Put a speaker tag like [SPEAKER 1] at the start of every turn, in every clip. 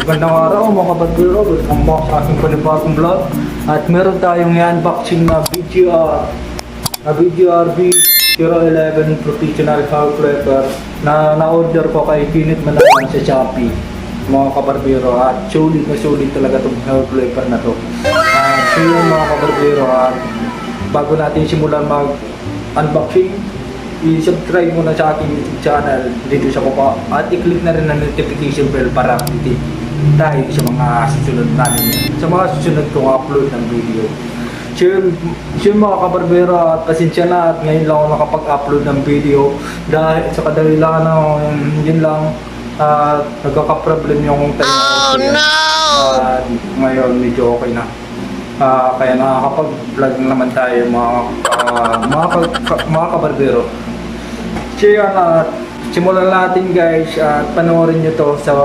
[SPEAKER 1] Magandang araw mga kabarbero, welcome back sa aking panibagong vlog. At meron tayong unboxing na VGRB 011 professional house flipper na na-order ko kay Kinit Manalan sa Shopee mga kabarbero. At sulit na sulit talaga itong house flipper na to. So yun mga kabarbero, at bago natin simulan mag-unboxing, i-subscribe muna sa aking YouTube channel dito sa baba at i-click na rin ang notification bell para update tayo sa mga susunod natin, sa mga susunod kong upload ng video. So mga kabarbero, at pasensya na at ngayon lang ako nakapag-upload ng video dahil sa kadahilan yun lang, nagkaka-problem yung time. Oh no! Ngayon medyo okay na. Kaya nakakapag-vlog naman tayo mga kabarbero. So yan, simulan natin guys at panoorin nyo to sa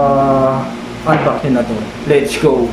[SPEAKER 1] unboxing na to. Let's go!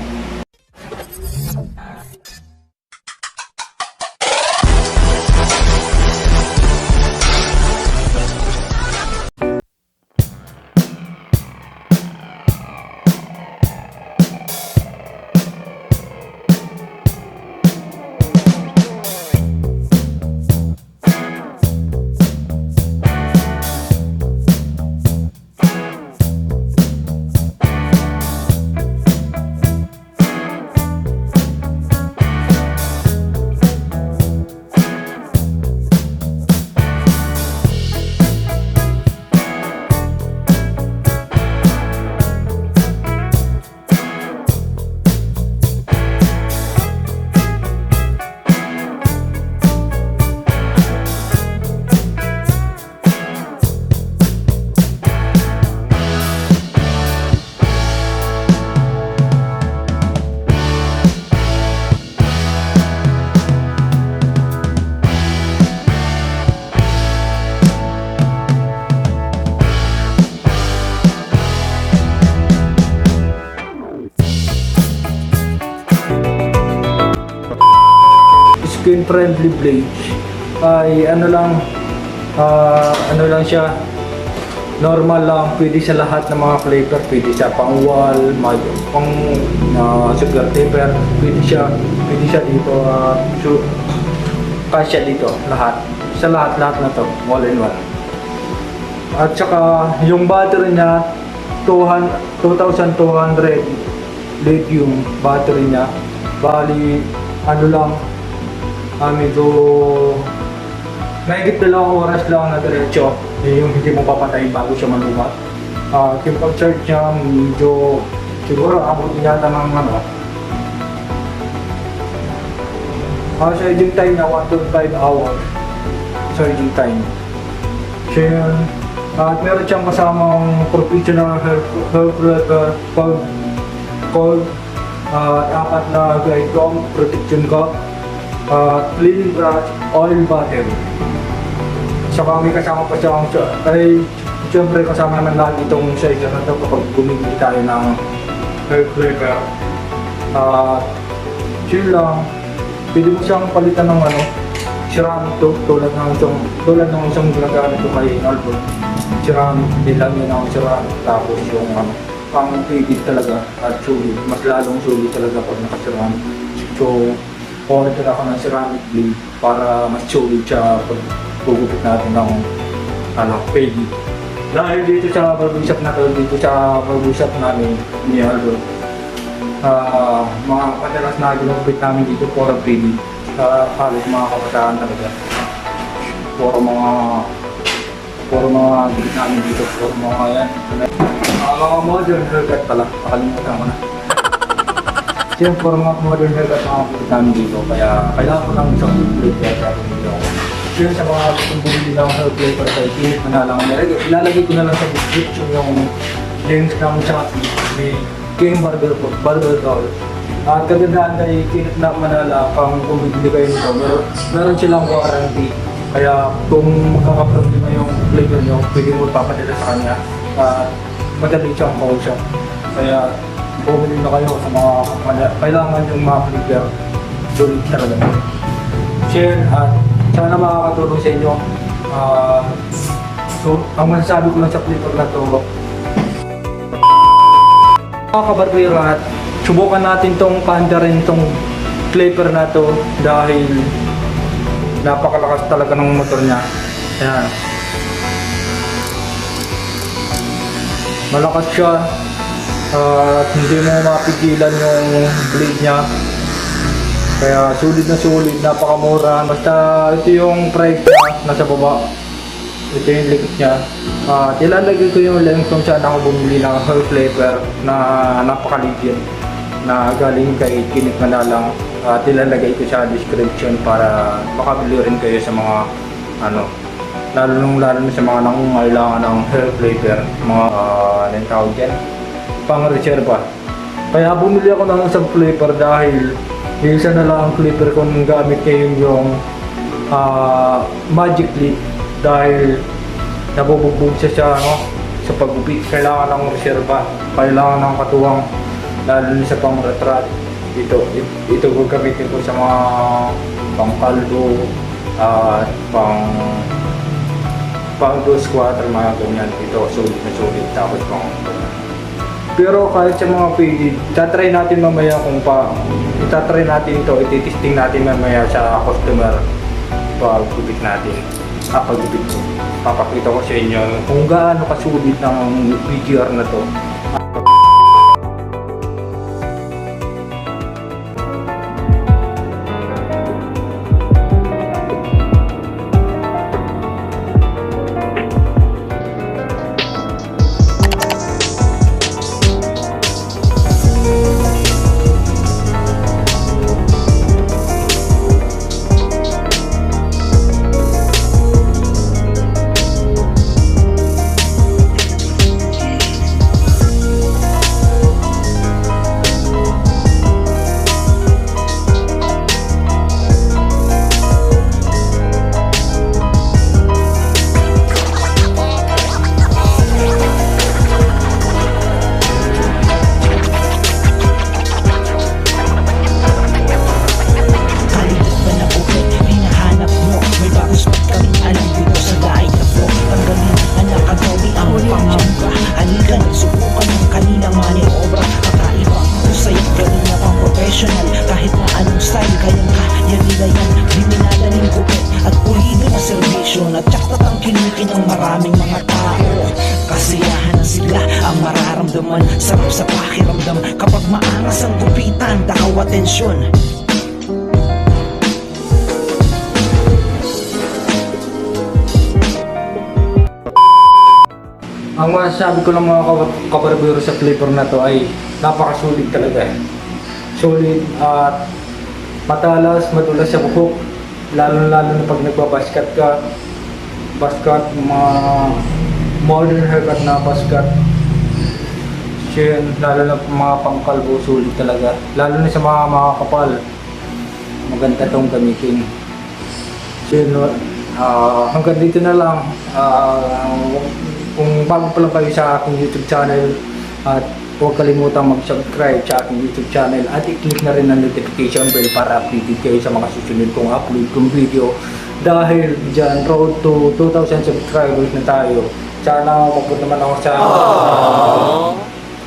[SPEAKER 1] Skin friendly blades ay ano lang siya, normal lang, pwede sa lahat ng mga flavor, pwede siya pang wall, pang sugar taper, pwede siya dito, so kasya dito sa lahat na to, all in one. At saka yung battery niya 2200 lithium battery niya, bali medyo mahigit 2 oras lang na diretso, yung hindi mo papatayin bago siya malumat. Yung pag-charge niya medyo siguro abutin yata ng charging time na 1.5 hours charging time. So yun, at meron siyang kasamang professional health called 4 na guide com, protection cup, cleaning brush, oil bottle. Saka may kasama pa siyang, siyempre kasama naman lahat itong size na ito kapag bumili tayo ng hair flipper. Yun lang, pwede mo siyang palitan ng ceramic to, tulad ng isang ginagamit ko kay Albert. Ceramic, nilang yun ang ceramic, tapos yung pang pigit talaga at sulit, mas lalong sulit talaga pag naka-ceramic. So order ako ng ceramic blade para mas sulit siya pag gugupit natin ng piggy. Dahil dito sa barbershop namin ni Albert, mga madalas na ginugupit namin dito for piggy. Halos mga kabataan talaga. Puro mga gupit namin dito, puro mga yan. Mga modern haircut pala, nakalimutan ko na. Siyempre mga modern haircut mga kapit namin dito, kaya kailangan ko ng isang blade kaya gagawin nila ako. So yun, sa mga gustong bumili ng hair flipper sa Kinit Manalan, ilalagay ko na lang sa description yung links ng Shopee ni King Barber Doll. At kagandahan kay Kinit Manalan, pang bumili kayo nito, meron silang warranty. Kaya kung magkakaproblema yung flavor nyo, pwede mo papadala sa kanya. Madali siyang kausap. Kaya bumili na kayo sa mga kailangan yung mga flavor. Sulit talaga. Share at sana makakatulong sa inyo. So, ang masasabi ko lang sa flipper na to, Mga kabarbero, at subukan natin tong panda rin tong clipper na to dahil napakalakas talaga ng motor niya. Ayan. Malakas siya at hindi mo mapigilan yung blade niya. Kaya sulit na sulit, napakamura. Basta ito yung price niya, nasa baba. Ito yung likit niya. Ilalagay ko yung link kung saan ako bumili ng hair clipper na napakaligid na galing kay Kinik Manalang. Ilalagay ko sa description para makabili rin kayo sa mga lalo na sa mga nangangailangan ng hair clipper, mga anong tawag dyan, pang reserva. Kaya bumili ako ng isang clipper dahil isa na lang ang clipper kung gamit ngayon yung magic clip dahil nabubugbog siya sa paggupit. Kailangan ng reserva, kailangan ng katuwang, lalo na sa pang retrat. Ito gagamitin ko sa mga pang kaldo at pang do squatter, mga ganyan. Ito sulit na sulit, tapos pang pero kahit sa mga pwede, itatry natin mamaya itatry natin ito, ititesting natin mamaya sa customer paggupit natin. Paggupit ko, papakita ko sa inyo kung gaano kasulit ng VGR na to.
[SPEAKER 2] Sarap sa pakiramdam kapag maaras ang gupitan, dakaw atensyon.
[SPEAKER 1] Ang masasabi ko lang mga kabarbero sa clipper na to ay napakasulit talaga. Sulit at matalas, madulas sa buhok, lalo na pag nagbabaskat ka. Baskat, mga modern haircut na baskat. Lalo na mga pangkalbo, sulit talaga. Lalo na sa mga kapal, maganda tong gamitin. Hanggang dito na lang. Kung bago pa lang kayo sa aking YouTube channel, at huwag kalimutang mag-subscribe sa aking YouTube channel at i-click na rin ang notification bell para updated kayo sa mga susunod kong upload kong video. Dahil dyan, road to 2,000 subscribers na tayo. Sana mabot naman ako sa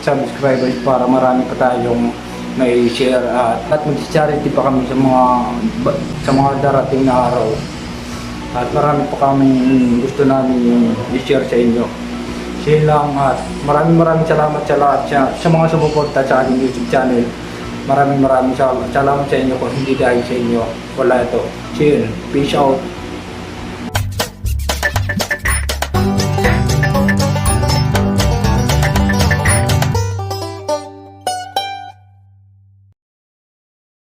[SPEAKER 1] subscribers para marami pa tayong may share at mag-charity pa kami sa mga darating na araw. At marami pa kami gusto namin i-share sa inyo. Yun lang, at maraming salamat sa lahat sa mga sumuporta sa aking YouTube channel. Maraming salamat sa inyo. Kung hindi dahil sa inyo, wala ito. Yun, peace out.